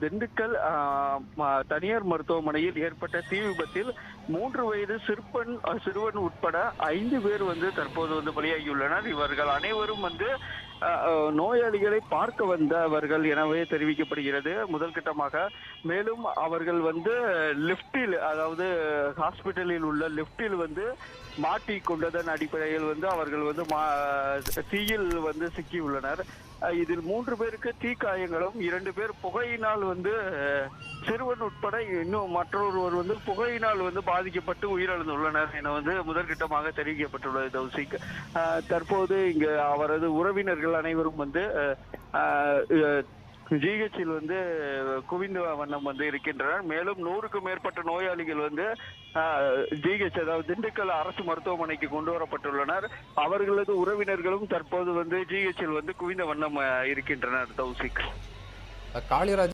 திண்டுக்கல் தனியார் மருத்துவமனையில் ஏற்பட்ட தீ விபத்தில் 3 வயது சிறுவன் உட்பட 5 பேர் தற்போது பலியாகியுள்ளனர். இவர்கள் அனைவரும் நோயாளிகளை பார்க்க வந்தவர்கள் எனவே தெரிவிக்கப்படுகிறது முதல் கட்டமாக. மேலும் அவர்கள் லிப்டில், அதாவது ஹாஸ்பிட்டலில் உள்ள லிப்டில் மாட்டிக் கொண்டதன் அடிப்படையில் அவர்கள் தீயில் சிக்கியுள்ளனர். இதில் 3 பேருக்கு தீக்காயங்களும், 2 பேர் புகையினால் சிறுவன் உட்பட இன்னும் மற்றொருவர் புகையினால் பாதிக்கப்பட்டு உயிரிழந்துள்ளனர் என முதற்கட்டமாக தெரிவிக்கப்பட்டுள்ளது தௌசிக். தற்போது இங்கு அவரது உறவினர்கள் அனைவரும் ஜிஹெச்சில் குவிந்த வண்ணம் இருக்கின்றனர். மேலும் 100க்கும் மேற்பட்ட நோயாளிகள் ஜிஹெச், அதாவது திண்டுக்கல் அரசு மருத்துவமனைக்கு கொண்டு வரப்பட்டுள்ளனர். அவர்களது உறவினர்களும் தற்போது ஜிஹெச்சில் குவிந்த வண்ணம் இருக்கின்றனர் தௌசிக். காளிராஜ்